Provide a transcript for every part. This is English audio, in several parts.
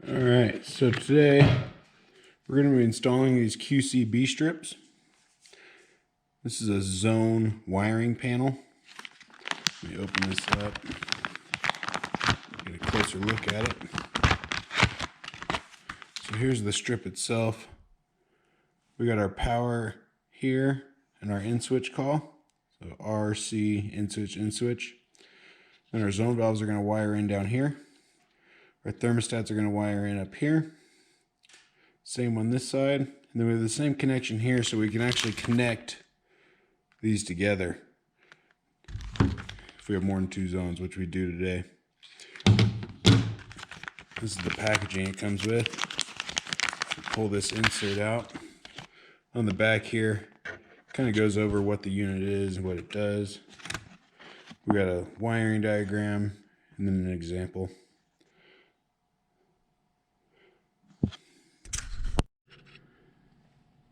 Alright, so today we're going to be installing these QCB strips. This is a zone wiring panel. Let me open this up, get a closer look at it. So here's the strip itself. We got our power here and our in switch call. So RC, in switch. Then our zone valves are going to wire in down here. Our thermostats are going to wire in up here. Same on this side. And then we have the same connection here, so we can actually connect these together if we have more than two zones, which we do today. This is the packaging it comes with. Pull this insert out. On the back here, kind of goes over what the unit is and what it does. We got a wiring diagram and then an example.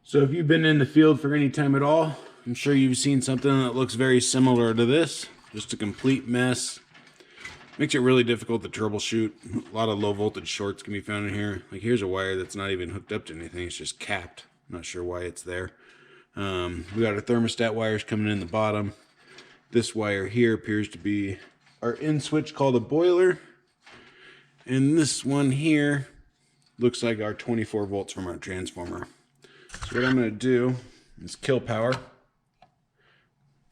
So if you've been in the field for any time at all, I'm sure you've seen something that looks very similar to this. Just a complete mess. Makes it really difficult to troubleshoot. A lot of low voltage shorts can be found in here. Like here's a wire that's not even hooked up to anything. It's just capped. I'm not sure why it's there. We got our thermostat wires coming in the bottom. This wire here appears to be our in switch called a boiler. And this one here looks like our 24 volts from our transformer. So what I'm going to do is kill power.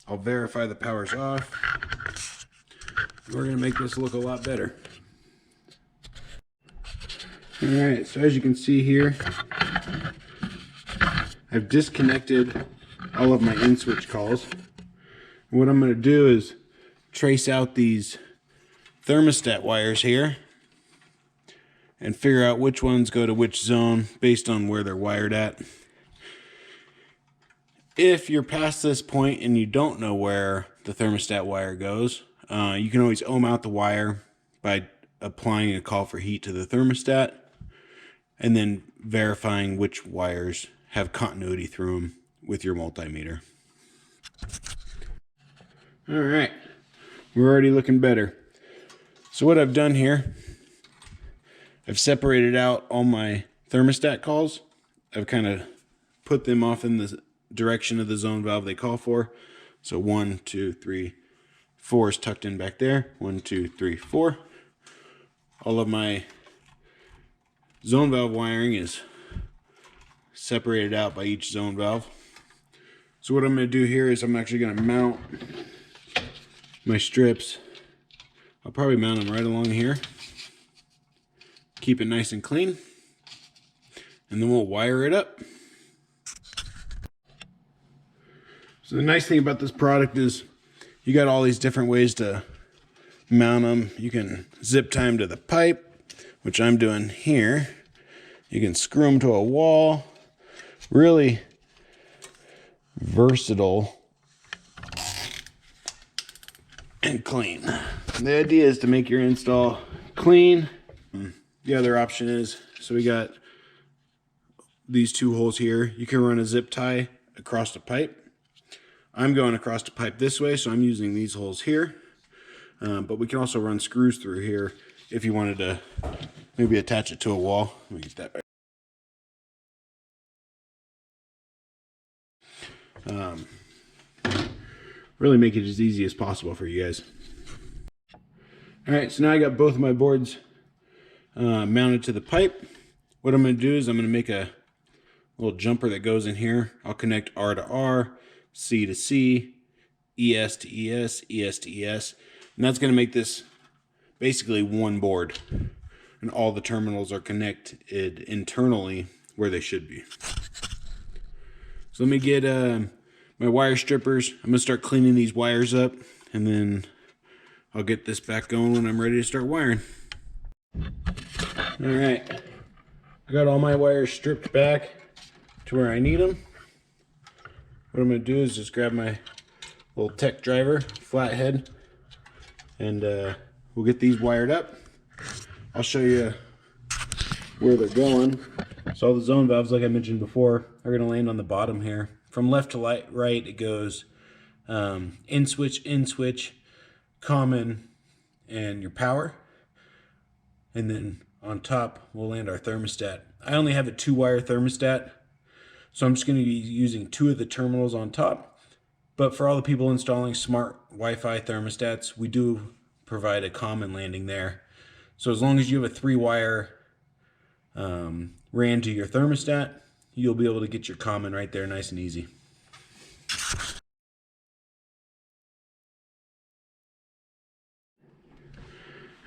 I'll verify the power's off. We're going to make this look a lot better. Alright, so as you can see here, I've disconnected all of my in-switch calls. And what I'm going to do is trace out these thermostat wires here and figure out which ones go to which zone based on where they're wired at. If you're past this point and you don't know where the thermostat wire goes, you can always ohm out the wire by applying a call for heat to the thermostat and then verifying which wires have continuity through them with your multimeter. All right, we're already looking better. So what I've done here, I've separated out all my thermostat calls. I've kind of put them off in the direction of the zone valve they call for. So 1, 2, 3, 4 is tucked in back there. 1, 2, 3, 4. All of my zone valve wiring is separated out by each zone valve. So what I'm going to do here is I'm actually going to mount my strips. I'll probably mount them right along here. Keep it nice and clean. And then we'll wire it up. So the nice thing about this product is you got all these different ways to mount them. You can zip tie them to the pipe, which I'm doing here. You can screw them to a wall. Really versatile and clean. The idea is to make your install clean. The other option is, so we got these two holes here. You can run a zip tie across the pipe. I'm going across the pipe this way, so I'm using these holes here. But we can also run screws through here if you wanted to maybe attach it to a wall. Let me get that back. Really make it as easy as possible for you guys. Alright, so now I got both of my boards mounted to the pipe. What I'm going to do is I'm going to make a little jumper that goes in here. I'll connect R to R, C to C, ES to ES, ES to ES, and that's going to make this basically one board, and all the terminals are connected internally where they should be. So let me get my wire strippers. I'm going to start cleaning these wires up, and then I'll get this back going when I'm ready to start wiring. Alright, I got all my wires stripped back to where I need them. What I'm going to do is just grab my little tech driver, flathead, and we'll get these wired up. I'll show you where they're going. So all the zone valves, like I mentioned before, are going to land on the bottom here. From left to right, it goes in switch, common, and your power. And then on top will land our thermostat. I only have a 2-wire thermostat, so I'm just going to be using 2 of the terminals on top. But for all the people installing smart Wi-Fi thermostats, we do provide a common landing there. So as long as you have a 3-wire ran to your thermostat, you'll be able to get your common right there nice and easy.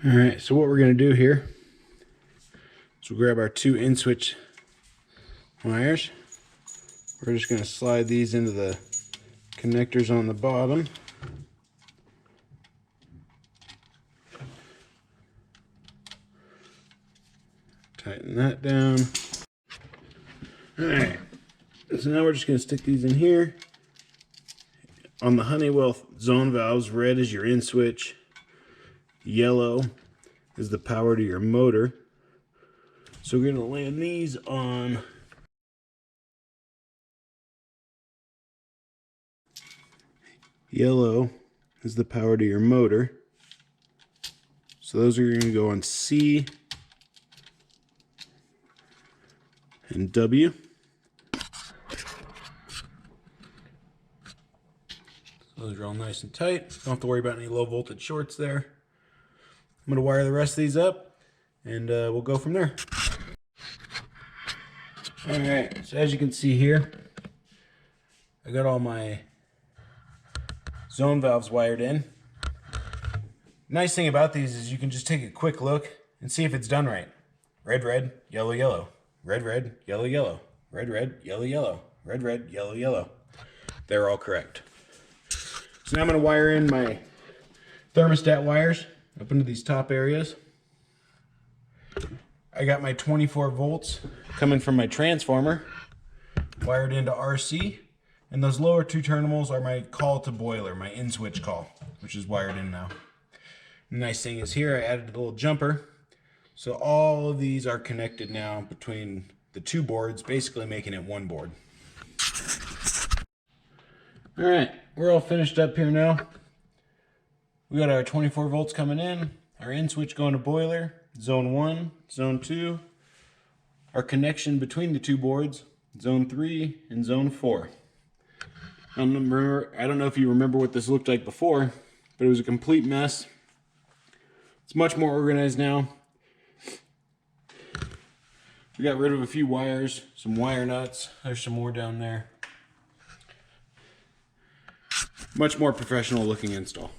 Alright, so what we're going to do here is we'll grab our 2 in-switch wires. We're just going to slide these into the connectors on the bottom. Tighten that down. Alright, so now we're just going to stick these in here. On the Honeywell zone valves, red is your in-switch, yellow is the power to your motor. So we're going to land these on yellow is the power to your motor. So those are going to go on C and W. So those are all nice and tight. Don't have to worry about any low voltage shorts there. I'm going to wire the rest of these up and we'll go from there. Alright, so as you can see here, I got all my zone valves wired in. Nice thing about these is you can just take a quick look and see if it's done right. Red, red, yellow, yellow. Red, red, yellow, yellow. Red, red, yellow, yellow. Red, red, yellow, yellow. They're all correct. So now I'm going to wire in my thermostat wires up into these top areas. I got my 24 volts coming from my transformer wired into RC, and those lower 2 terminals are my call to boiler, my in-switch call, which is wired in now. The nice thing is here I added a little jumper, so all of these are connected now between the 2 boards, basically making it 1 board. Alright, we're all finished up here now. We got our 24 volts coming in, our in-switch going to boiler, zone 1, zone 2, our connection between the 2 boards, zone 3 and zone 4. I don't know if you remember what this looked like before, but it was a complete mess. It's much more organized now. We got rid of a few wires, some wire nuts. There's some more down there. Much more professional looking install.